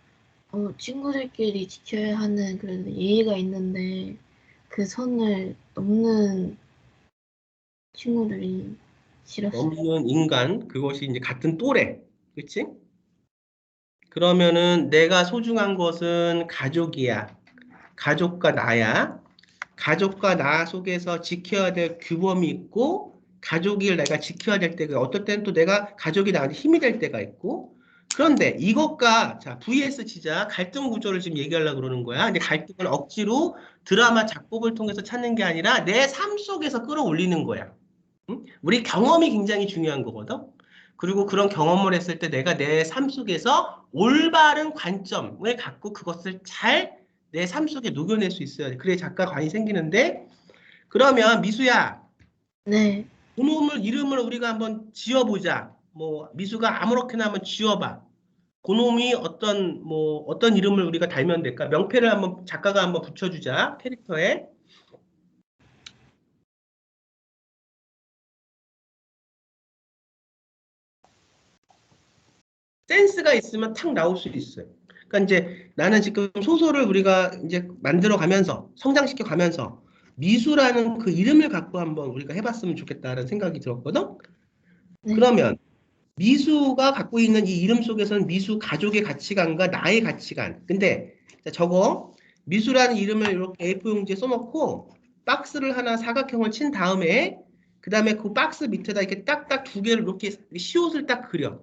C: 친구들끼리 지켜야 하는 그래도 예의가 있는데 그 선을 넘는 친구들이 싫었어요.
A: 넘는 인간, 그것이 이제 같은 또래. 그치? 그러면은 내가 소중한 것은 가족이야. 가족과 나야. 가족과 나 속에서 지켜야 될 규범이 있고, 가족을 내가 지켜야 될 때가, 어떨 때는 또 내가 가족이 나한테 힘이 될 때가 있고, 그런데 이것과, 자, vs 치자. 갈등 구조를 지금 얘기하려고 그러는 거야. 근데 갈등을 억지로 드라마 작곡을 통해서 찾는 게 아니라 내 삶 속에서 끌어올리는 거야. 응? 우리 경험이 굉장히 중요한 거거든. 그리고 그런 경험을 했을 때 내가 내 삶 속에서 올바른 관점을 갖고 그것을 잘 내 삶 속에 녹여낼 수 있어야 돼. 그래 작가관이 생기는데 그러면 미수야,
C: 네.
A: 그놈을 이름을 우리가 한번 지어보자. 뭐 미수가 아무렇게나 한번 지어봐. 그놈이 어떤 이름을 우리가 달면 될까? 명패를 한번 작가가 한번 붙여주자. 캐릭터에. 센스가 있으면 탁 나올 수 있어요. 그러니까 이제 나는 지금 소설을 우리가 이제 만들어 가면서 성장시켜 가면서 미수라는 그 이름을 갖고 한번 우리가 해봤으면 좋겠다는 생각이 들었거든.
C: 네.
A: 그러면 미수가 갖고 있는 이 이름 속에서는 미수 가족의 가치관과 나의 가치관. 근데 저거 미수라는 이름을 이렇게 A4 용지에 써놓고 박스를 하나 사각형을 친 다음에 그 다음에 그 박스 밑에다 이렇게 딱딱 두 개를 이렇게 시옷을 딱 그려.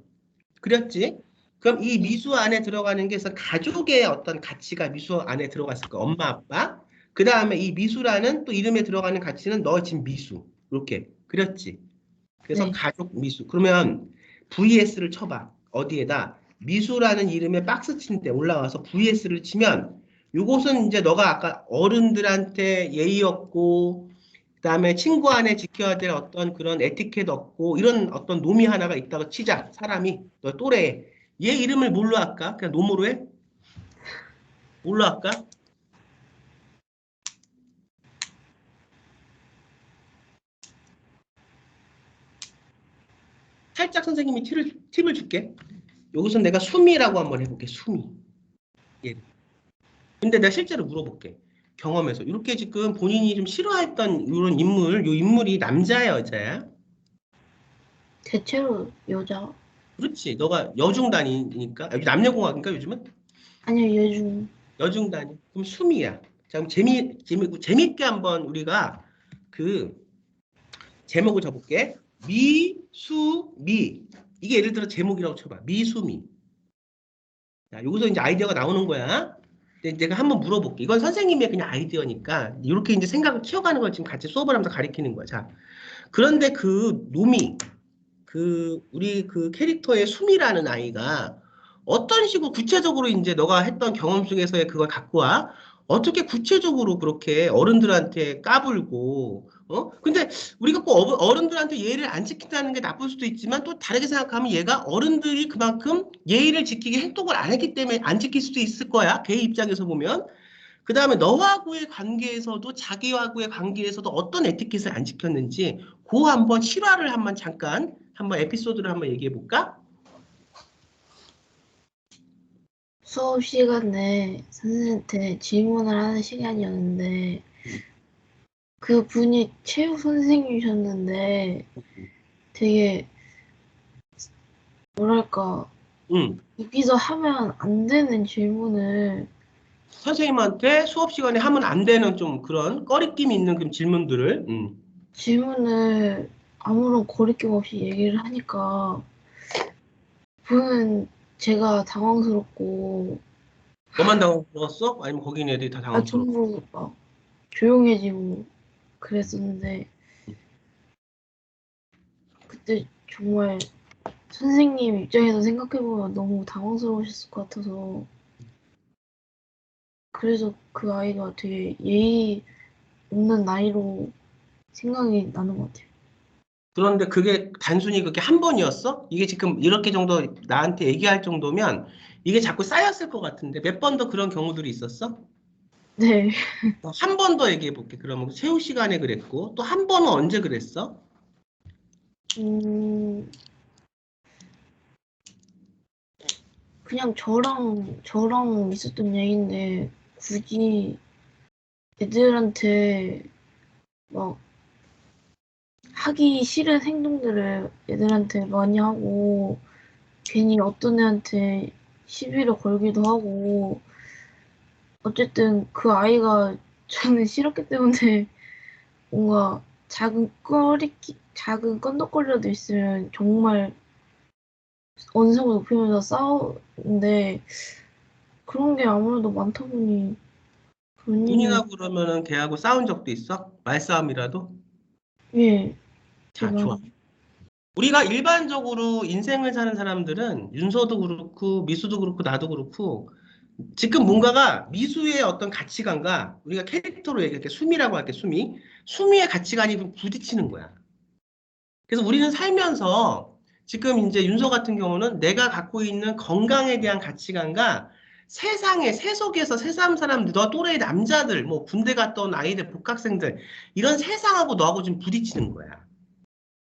A: 그렸지? 그럼 이 미수 안에 들어가는 게 그래서 가족의 어떤 가치가 미수 안에 들어갔을 거야. 엄마, 아빠. 그 다음에 이 미수라는 또 이름에 들어가는 가치는 너 지금 미수. 이렇게 그렸지? 그래서
C: 네.
A: 가족 미수. 그러면 VS를 쳐봐. 어디에다? 미수라는 이름에 박스 친 데 올라와서 VS를 치면 요것은 이제 너가 아까 어른들한테 예의 없고 그다음에 친구 안에 지켜야 될 어떤 그런 에티켓 없고 이런 어떤 놈이 하나가 있다고 치자. 사람이 너 또래에 얘 이름을 뭘로 할까? 그냥 놈으로 해? 뭘로 할까? 살짝 선생님이 팁을 줄게. 여기서 내가 수미라고 한번 해볼게. 수미. 예. 근데 내가 실제로 물어볼게. 경험에서 이렇게 지금 본인이 좀 싫어했던 이런 인물, 이 인물이 남자야, 여자야?
C: 대체로 여자.
A: 그렇지. 너가 여중단이니까. 여기 남녀공학인가 요즘은?
C: 아니요, 요즘.
A: 여중단이. 그럼 수미야. 자, 그럼 재밌게 한번 우리가 그 제목을 줘볼게. 미수미. 이게 예를 들어 제목이라고 쳐봐. 미수미. 자, 여기서 이제 아이디어가 나오는 거야. 근데 내가 한번 물어볼게. 이건 선생님의 그냥 아이디어니까 이렇게 이제 생각을 키워가는 걸 지금 같이 수업을 하면서 가리키는 거야. 자, 그런데 그 놈이 우리 그 캐릭터의 수미라는 아이가 어떤 식으로 구체적으로 이제 너가 했던 경험 속에서의 그걸 갖고 와? 어떻게 구체적으로 그렇게 어른들한테 까불고, 근데 우리가 꼭 어른들한테 예의를 안 지킨다는 게 나쁠 수도 있지만 또 다르게 생각하면 얘가 어른들이 그만큼 예의를 지키게 행동을 안 했기 때문에 안 지킬 수도 있을 거야. 걔 입장에서 보면. 그 다음에 너하고의 관계에서도 자기하고의 관계에서도 어떤 에티켓을 안 지켰는지 그 한번 실화를 한번 잠깐 한번 에피소드를 한번 얘기해 볼까?
C: 수업 시간에 선생님한테 질문을 하는 시간이었는데, 그 분이 체육 선생님이셨는데, 되게, 뭐랄까,
A: 응.
C: 여기서 하면 안 되는 질문을,
A: 선생님한테 수업 시간에 하면 안 되는 좀 그런 꺼리낌 있는 그런 질문들을
C: 질문을 아무런 거리낌 없이 얘기를 하니까, 그는 제가 당황스럽고,
A: 너만 당황스러웠어? 아니면 거기 있는 애들이 다 당황스러웠어?
C: 전부 막 조용해지고 그랬었는데, 그때 정말 선생님 입장에서 생각해보면 너무 당황스러우셨을 것 같아서, 그래서 그 아이가 되게 예의 없는 아이로 생각이 나는 것 같아요.
A: 그런데 그게 단순히 그게 한 번이었어? 이게 지금 이렇게 정도 나한테 얘기할 정도면 이게 자꾸 쌓였을 것 같은데 몇 번 더 그런 경우들이 있었어?
C: 네.
A: 한 번 더 얘기해 볼게. 그러면 체육 시간에 그랬고 또 한 번은 언제 그랬어?
C: 음, 그냥 저랑 있었던 얘기인데, 굳이 애들한테 막 하기 싫은 행동들을 애들한테 많이 하고, 괜히 어떤 애한테 시비를 걸기도 하고, 어쨌든 그 아이가 저는 싫었기 때문에 뭔가 작은 건덕거리라도 있으면 정말 언성을 높이면서 싸우는데, 그런 게 아무래도 많다 보니 그런 일을.
A: 군인하고 그러면은 걔하고 싸운 적도 있어? 말싸움이라도?
C: 예, 되게
A: 자, 좋아.
C: 많이.
A: 우리가 일반적으로 인생을 사는 사람들은 윤서도 그렇고 미수도 그렇고 나도 그렇고 지금 뭔가가 미수의 어떤 가치관과 우리가 캐릭터로 얘기할게 수미라고 할게 수미의 가치관이 좀 부딪히는 거야. 그래서 우리는 살면서 지금 이제 윤서 같은 경우는 내가 갖고 있는 건강에 대한 가치관과 세상에 세속에서 세상 사람들, 너 또래 남자들, 뭐 군대 갔다 온 아이들, 복학생들 이런 세상하고 너하고 좀 부딪히는 거야.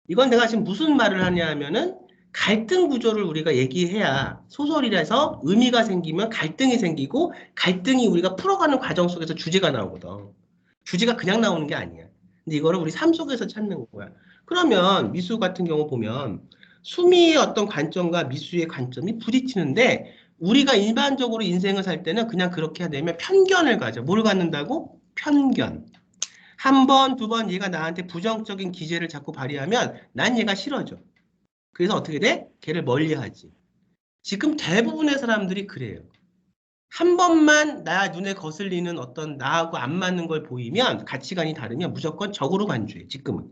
A: 이건 내가 지금 무슨 말을 하냐 하면은 갈등 구조를 우리가 얘기해야 소설이라서 의미가 생기면 갈등이 생기고 갈등이 우리가 풀어가는 과정 속에서 주제가 나오거든. 주제가 그냥 나오는 게 아니야. 근데 이거를 우리 삶 속에서 찾는 거야. 그러면 미수 같은 경우 보면 수미의 어떤 관점과 미수의 관점이 부딪히는데 우리가 일반적으로 인생을 살 때는 그냥 그렇게 되면 편견을 가져. 뭘 갖는다고? 편견. 한 번, 두 번 얘가 나한테 부정적인 기제를 자꾸 발휘하면 난 얘가 싫어져. 그래서 어떻게 돼? 걔를 멀리하지. 지금 대부분의 사람들이 그래요. 한 번만 나 눈에 거슬리는 어떤 나하고 안 맞는 걸 보이면 가치관이 다르면 무조건 적으로 간주해. 지금은.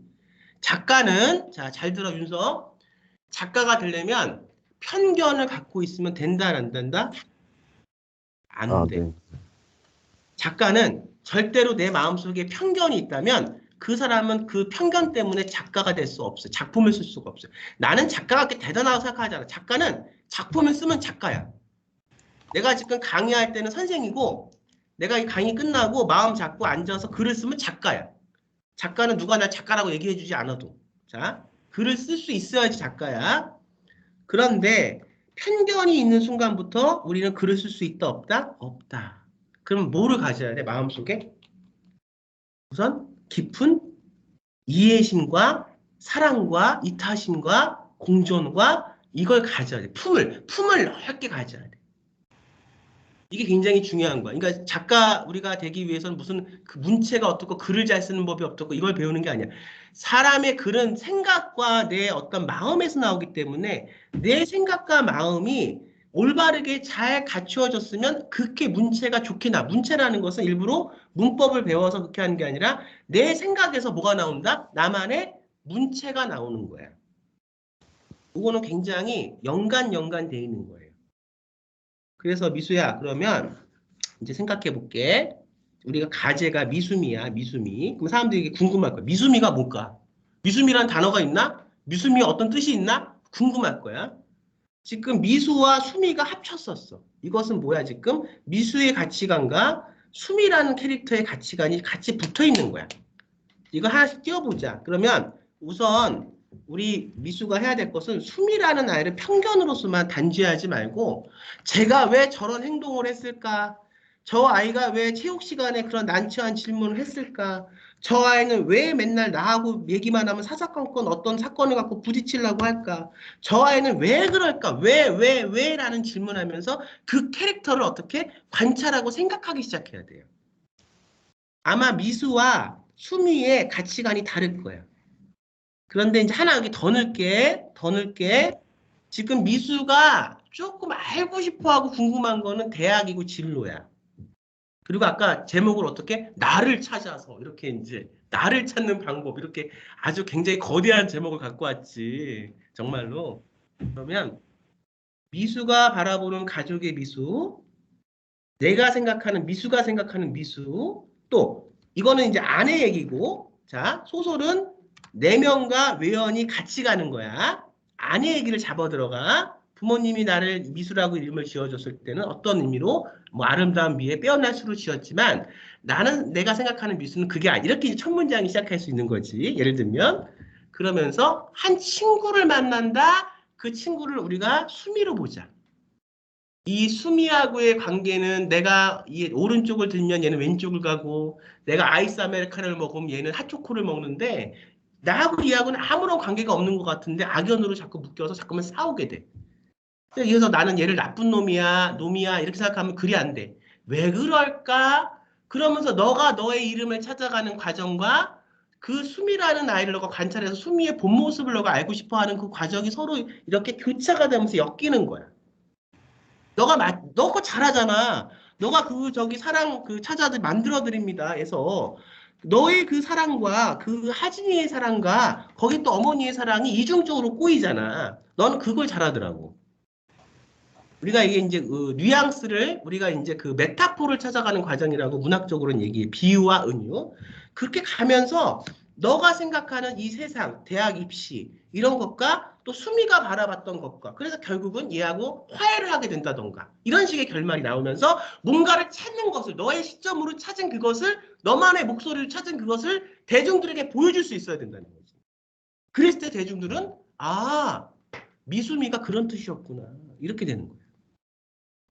A: 작가는 자, 잘 들어 윤서. 작가가 되려면 편견을 갖고 있으면 된다, 안 된다? 안
B: 아,
A: 돼.
B: 네.
A: 작가는 절대로 내 마음속에 편견이 있다면 그 사람은 그 편견 때문에 작가가 될 수 없어요. 작품을 쓸 수가 없어요. 나는 작가가 그렇게 대단하다고 생각하잖아. 작가는 작품을 쓰면 작가야. 내가 지금 강의할 때는 선생이고 내가 이 강의 끝나고 마음 잡고 앉아서 글을 쓰면 작가야. 작가는 누가 날 작가라고 얘기해 주지 않아도. 자, 글을 쓸 수 있어야지 작가야. 그런데 편견이 있는 순간부터 우리는 글을 쓸 수 있다, 없다? 없다. 그럼 뭐를 가져야 돼, 마음속에? 우선 깊은 이해심과 사랑과 이타심과 공존과 이걸 가져야 돼. 품을 넓게 가져야 돼. 이게 굉장히 중요한 거야. 그러니까 작가 우리가 되기 위해서는 무슨 그 문체가 어떻고 글을 잘 쓰는 법이 어떻고 이걸 배우는 게 아니야. 사람의 글은 생각과 내 어떤 마음에서 나오기 때문에 내 생각과 마음이 올바르게 잘 갖추어졌으면 그렇게 문체가 좋게 나. 문체라는 것은 일부러 문법을 배워서 그렇게 하는 게 아니라 내 생각에서 뭐가 나온다? 나만의 문체가 나오는 거야. 이거는 굉장히 연관돼 있는 거예요. 그래서 미수야, 그러면 이제 생각해 볼게. 우리가 가제가 미수미야, 미수미. 그럼 사람들이 이게 궁금할 거야. 미수미가 뭘까? 미수미라는 단어가 있나? 미수미 어떤 뜻이 있나? 궁금할 거야. 지금 미수와 수미가 합쳤었어. 이것은 뭐야, 지금? 미수의 가치관과 수미라는 캐릭터의 가치관이 같이 붙어 있는 거야. 이거 하나씩 띄워보자. 그러면 우선 우리 미수가 해야 될 것은 수미라는 아이를 편견으로서만 단죄하지 말고 제가 왜 저런 행동을 했을까? 저 아이가 왜 체육 시간에 그런 난처한 질문을 했을까? 저 아이는 왜 맨날 나하고 얘기만 하면 사사건건 어떤 사건을 갖고 부딪히려고 할까? 저 아이는 왜 그럴까? 왜? 라는 질문하면서 그 캐릭터를 어떻게 관찰하고 생각하기 시작해야 돼요. 아마 미수와 수미의 가치관이 다를 거예요. 그런데 이제 하나 여기 더 넣을게. 지금 미수가 조금 알고 싶어 하고 궁금한 거는 대학이고 진로야. 그리고 아까 제목을 어떻게? 나를 찾아서. 이렇게 이제, 나를 찾는 방법. 이렇게 아주 굉장히 거대한 제목을 갖고 왔지. 정말로. 그러면 미수가 바라보는 가족의 미수, 내가 생각하는 미수가 생각하는 미수, 또 이거는 이제 아내 얘기고, 자, 소설은 내면과 외연이 같이 가는 거야. 아내 얘기를 잡아 들어가. 부모님이 나를 미수라고 이름을 지어줬을 때는 어떤 의미로 뭐 아름다운 미에 빼어날 수로 지었지만 나는 내가 생각하는 미수는 그게 아니. 이렇게 첫 문장이 시작할 수 있는 거지. 예를 들면 그러면서 한 친구를 만난다. 그 친구를 우리가 수미로 보자. 이 수미하고의 관계는 내가 이 오른쪽을 들면 얘는 왼쪽을 가고 내가 아이스 아메리카노를 먹으면 얘는 핫초코를 먹는데 나하고 얘하고는 아무런 관계가 없는 것 같은데 악연으로 자꾸 묶여서 자꾸만 싸우게 돼. 그래서 나는 얘를 나쁜 놈이야 이렇게 생각하면 그리 안 돼. 왜 그럴까? 그러면서 너가 너의 이름을 찾아가는 과정과 그 수미라는 아이를 너가 관찰해서 수미의 본 모습을 너가 알고 싶어하는 그 과정이 서로 이렇게 교차가 되면서 엮이는 거야. 너가 그거 잘하잖아. 너가 저기 사랑 그 찾아들 만들어 드립니다. 해서 너의 그 사랑과 그 하진이의 사랑과 거기 또 어머니의 사랑이 이중적으로 꼬이잖아. 너는 그걸 잘하더라고. 우리가 이게 이제 그 뉘앙스를 우리가 이제 그 메타포를 찾아가는 과정이라고 문학적으로는 얘기해. 비유와 은유. 그렇게 가면서 너가 생각하는 이 세상, 대학 입시 이런 것과 또 수미가 바라봤던 것과 그래서 결국은 얘하고 화해를 하게 된다던가 이런 식의 결말이 나오면서 뭔가를 찾는 것을 너의 시점으로 찾은 그것을 너만의 목소리를 찾은 그것을 대중들에게 보여줄 수 있어야 된다는 거지. 그랬을 때 대중들은 아 미수미가 그런 뜻이었구나 이렇게 되는 거예요.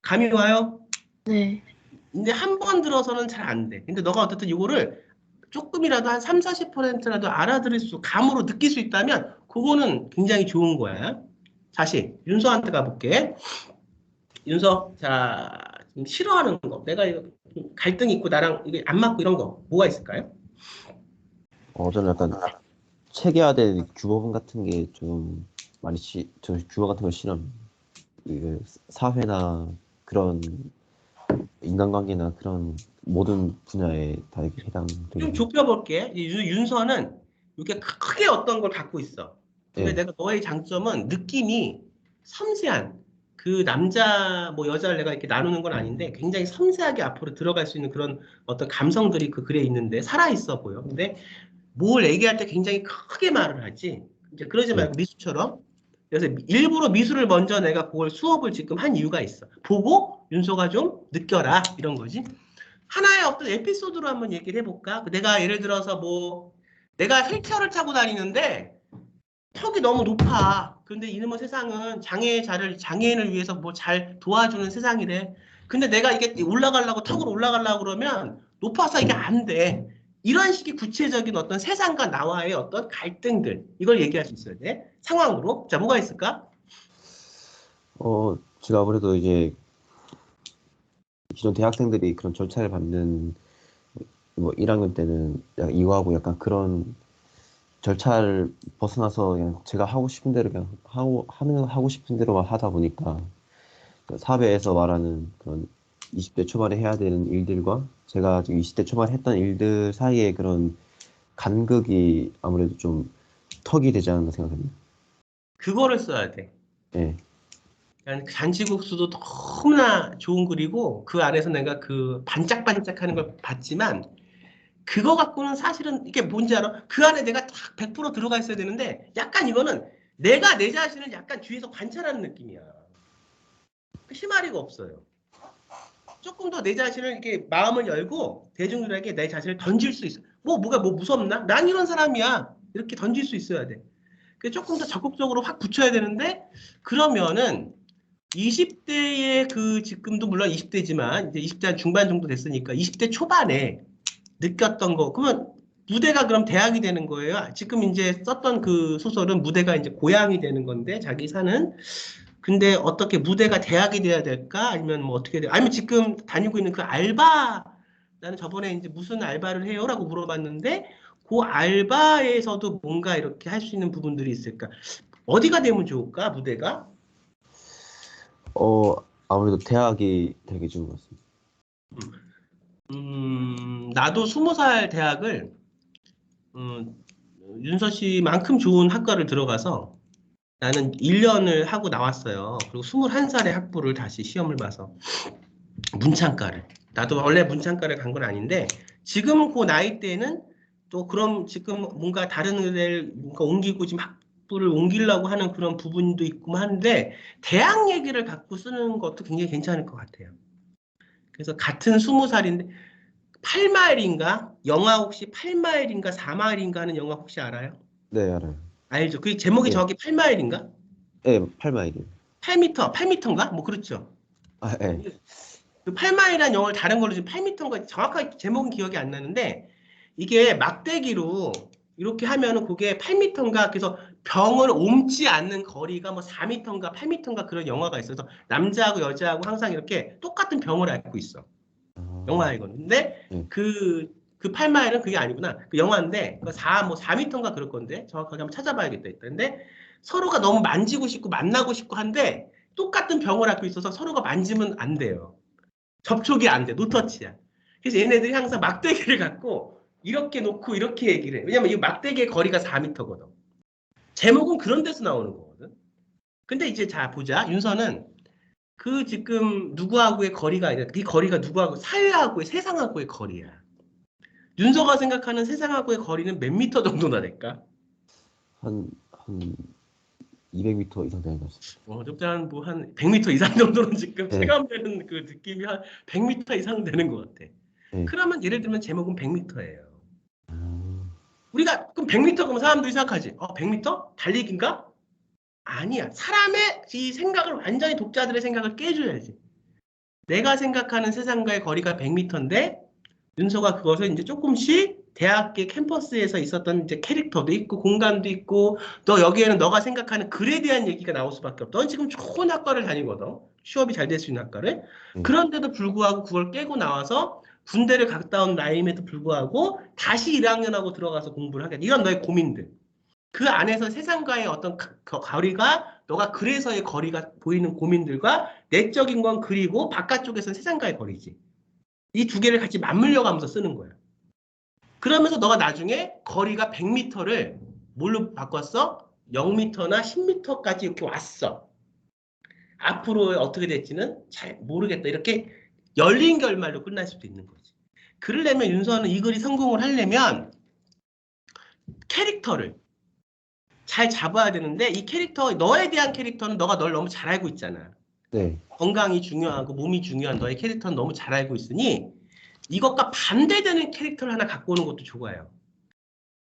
A: 감이 와요?
C: 네.
A: 근데 한 번 들어서는 잘 안 돼. 근데 너가 어쨌든 이거를 조금이라도 한 3, 40%라도 알아들을 수, 감으로 느낄 수 있다면 그거는 굉장히 좋은 거야. 다시 윤서한테 가볼게. 윤서, 자, 좀 싫어하는 거. 내가 이거 갈등 있고 나랑 이게 안 맞고 이런 거 뭐가 있을까요?
B: 저는 약간 체계화된 규범 같은 게 좀 많이 저 규범 같은 걸 싫어요. 그 사회나 그런 인간관계나 그런 모든 분야에 다 이렇게
A: 좀
B: 해당되는.
A: 좁혀볼게. 윤서는 이렇게 크게 어떤 걸 갖고 있어. 근데
B: 예,
A: 내가 너의 장점은 느낌이 섬세한 그 남자 뭐 여자를 내가 이렇게 나누는 건 아닌데 굉장히 섬세하게 앞으로 들어갈 수 있는 그런 어떤 감성들이 그 글에 있는데 살아 있어 보여. 근데 뭘 얘기할 때 굉장히 크게 말을 하지. 이제 그러지
B: 예,
A: 말고 미수처럼. 그래서 일부러 미수를 먼저 내가 그걸 수업을 지금 한 이유가 있어. 보고 윤서가 좀 느껴라 이런 거지. 하나의 어떤 에피소드로 한번 얘기를 해볼까? 내가 예를 들어서 뭐 내가 휠체어를 타고 다니는데 턱이 너무 높아. 근데 이놈의 세상은 장애인을 위해서 뭐 잘 도와주는 세상이래. 근데 내가 이게 올라가려고 턱을 올라가려고 그러면 높아서 이게 안 돼. 이런 식의 구체적인 어떤 세상과 나와의 어떤 갈등들 이걸 얘기할 수 있어야 돼. 상황으로. 자, 뭐가 있을까?
B: 제가 아무래도 이제 기존 대학생들이 그런 절차를 밟는 뭐 1학년 때는 약간 이거하고 약간 그런 절차를 벗어나서 그냥 제가 하고 싶은 대로 그냥 하고 싶은 대로만 하다 보니까 그 사회에서 말하는 그런 20대 초반에 해야 되는 일들과 제가 지금 20대 초반에 했던 일들 사이에 그런 간극이 아무래도 좀 턱이 되지 않나 생각합니다.
A: 그거를 써야 돼.
B: 예,
A: 그러니까 잔치국수도 너무나 좋은 글이고 그 안에서 내가 그 반짝반짝하는 걸 봤지만 그거 갖고는 사실은 이게 뭔지 알아? 그 안에 내가 딱 100% 들어가 있어야 되는데 약간 이거는 내가 내 자신을 약간 뒤에서 관찰하는 느낌이야. 희마리가 없어요. 조금 더 내 자신을 이렇게 마음을 열고 대중들에게 내 자신을 던질 수 있어. 뭐가 무섭나? 난 이런 사람이야. 이렇게 던질 수 있어야 돼. 그래서 조금 더 적극적으로 확 붙여야 되는데 그러면은 20대의 그 지금도 물론 20대지만 이제 20대 한 중반 정도 됐으니까 20대 초반에 느꼈던 거 그러면 무대가 그럼 대학이 되는 거예요. 지금 이제 썼던 그 소설은 무대가 이제 고향이 되는 건데 자기 사는 근데 어떻게 무대가 대학이 돼야 될까? 아니면 뭐 어떻게 돼? 아니면 지금 다니고 있는 그 알바 나는 저번에 이제 무슨 알바를 해요라고 물어봤는데 그 알바에서도 뭔가 이렇게 할 수 있는 부분들이 있을까? 어디가 되면 좋을까? 무대가?
B: 아무래도 대학이 되게 좋은 것 같습니다.
A: 나도 20살 대학을 음, 윤서 씨만큼 좋은 학과를 들어가서 나는 1년을 하고 나왔어요. 그리고 21살에 학부를 다시 시험을 봐서 문창과를. 나도 원래 문창과를 간 건 아닌데 지금 그 나이 때는 또 그럼 지금 뭔가 다른 데를 뭔가 옮기고 지금 학부를 옮기려고 하는 그런 부분도 있고 한데 대학 얘기를 갖고 쓰는 것도 굉장히 괜찮을 것 같아요. 그래서 같은 20살인데 8마일인가? 영화 혹시 8마일인가 4마일인가 하는 영화 혹시 알아요?
B: 네, 알아요.
A: 알죠? 그 제목이
B: 예,
A: 정확히 8마일인가?
B: 예, 8마일이요.
A: 8미터, 8미터인가? 뭐 그렇죠.
B: 아, 예,
A: 그 8마일이라는 영화를 다른 걸로 지금 8미터인가 정확하게 제목은 기억이 안 나는데 이게 막대기로 이렇게 하면은 그게 8미터인가 그래서 병을 옮지 않는 거리가 뭐 4미터인가 8미터인가 그런 영화가 있어서 남자하고 여자하고 항상 이렇게 똑같은 병을 앓고 있어.
B: 아,
A: 영화야 이거는. 근데
B: 예,
A: 그 8마일은 그게 아니구나. 그 영화인데 그 4미터인가 그럴 건데 정확하게 한번 찾아봐야겠다. 근데 서로가 너무 만지고 싶고 만나고 싶고 한데 똑같은 병을 앓고 있어서 서로가 만지면 안 돼요. 접촉이 안 돼. 노터치야. 그래서 얘네들이 항상 막대기를 갖고 이렇게 놓고 이렇게 얘기를 해. 왜냐면 이 막대기의 거리가 4미터거든. 제목은 그런 데서 나오는 거거든. 근데 이제 자 보자. 윤서는 그 지금 누구하고의 거리가 아니라 이 거리가 누구하고 사회하고의 세상하고의 거리야. 윤서가 생각하는 세상하고의 거리는 몇 미터 정도나 될까?
B: 한 200m 이상 되는 것 같습니다.
A: 적당한 뭐한 100미터 이상 정도는 지금
B: 예,
A: 체감되는 그 느낌이 한 100미터 이상 되는 것 같아.
B: 예.
A: 그러면 예를 들면 제목은 100미터예요.
B: 아,
A: 우리가 그럼 100미터 그러면 사람들이 생각하지. 100미터? 달리기인가? 아니야. 사람의 이 생각을 완전히 독자들의 생각을 깨줘야지. 내가 생각하는 세상과의 거리가 100미터인데 윤서가 그것을 이제 조금씩 대학교 캠퍼스에서 있었던 이제 캐릭터도 있고 공간도 있고 너 여기에는 너가 생각하는 글에 대한 얘기가 나올 수밖에 없다. 넌 지금 좋은 학과를 다니거든. 취업이 잘 될 수 있는 학과를.
B: 예.
A: 그런데도 불구하고 그걸 깨고 나와서 군대를 갔다 온 나임에도 불구하고 다시 1학년하고 들어가서 공부를 하겠다. 이런 너의 고민들. 그 안에서 세상과의 어떤 거리가 너가 그래서의 거리가 보이는 고민들과 내적인 건 글이고 바깥쪽에서는 세상과의 거리지. 이 두 개를 같이 맞물려 가면서 쓰는 거야. 그러면서 너가 나중에 거리가 100m를 뭘로 바꿨어? 0m나 10m까지 이렇게 왔어. 앞으로 어떻게 될지는 잘 모르겠다. 이렇게 열린 결말로 끝날 수도 있는 거지. 그러려면 윤서는 이 글이 성공을 하려면 캐릭터를 잘 잡아야 되는데 이 캐릭터, 너에 대한 캐릭터는 너가 널 너무 잘 알고 있잖아.
B: 네.
A: 건강이 중요하고 몸이 중요한 너의 캐릭터는 너무 잘 알고 있으니 이것과 반대되는 캐릭터를 하나 갖고 오는 것도 좋아요.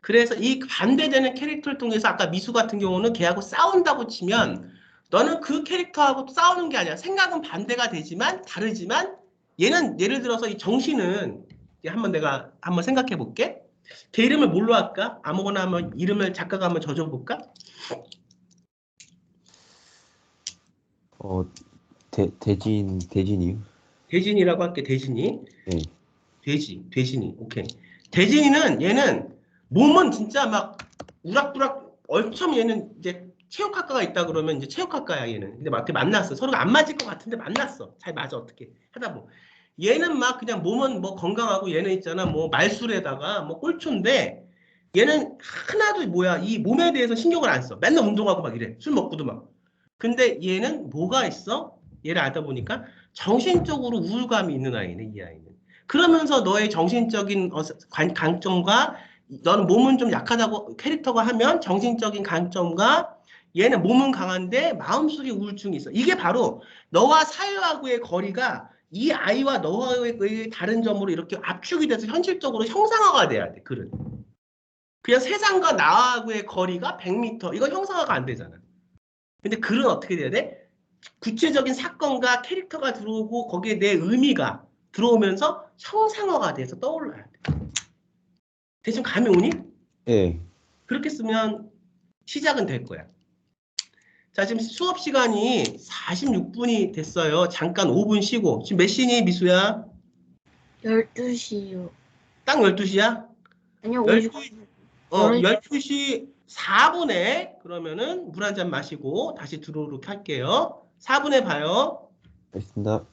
A: 그래서 이 반대되는 캐릭터를 통해서 아까 미수 같은 경우는 걔하고 싸운다고 치면 너는 그 캐릭터하고 싸우는 게 아니야. 생각은 반대가 되지만 다르지만 얘는 예를 들어서 이 정신은 한번 내가 한번 생각해 볼게. 걔 이름을 뭘로 할까? 아무거나 한번 이름을 작가가 한번 적어볼까?
B: 어, 대진이요?
A: 대진이라고 할게, 대진이.
B: 네.
A: 돼진이. 오케이. 대진이는 얘는 몸은 진짜 막 우락부락 얼참 얘는 이제 체육학과가 있다 그러면 이제 체육학과야 얘는. 근데 막 이렇게 만났어. 서로가 안 맞을 것 같은데 만났어. 잘 맞아 어떻게 하다 보면. 얘는 막 그냥 몸은 뭐 건강하고 얘는 있잖아 뭐 말술에다가 뭐 꼴초인데 얘는 하나도 뭐야 이 몸에 대해서 신경을 안 써. 맨날 운동하고 막 이래. 술 먹고도 막. 근데 얘는 뭐가 있어? 얘를 알다 보니까 정신적으로 우울감이 있는 아이네 이 아이는. 그러면서 너의 정신적인 강점과 너는 몸은 좀 약하다고 캐릭터가 하면 정신적인 강점과 얘는 몸은 강한데 마음속에 우울증이 있어. 이게 바로 너와 사회하고의 거리가 이 아이와 너와의 다른 점으로 이렇게 압축이 돼서 현실적으로 형상화가 돼야 돼. 글은. 그냥 세상과 나하고의 거리가 100m. 이거 형상화가 안 되잖아. 근데 글은 어떻게 돼야 돼? 구체적인 사건과 캐릭터가 들어오고 거기에 내 의미가 들어오면서 형상화가 돼서 떠올라야 돼. 대충 감이 오니?
B: 예.
A: 그렇게 쓰면 시작은 될 거야. 자, 지금 수업 시간이 46분이 됐어요. 잠깐 5분 쉬고. 지금 몇 시니, 미수야?
C: 12시요.
A: 딱 12시야?
C: 아니요,
A: 12시,
C: 11시.
A: 12시 4분에 그러면은 물 한 잔 마시고 다시 들어오도록 할게요. 4분에 봐요.
B: 알겠습니다.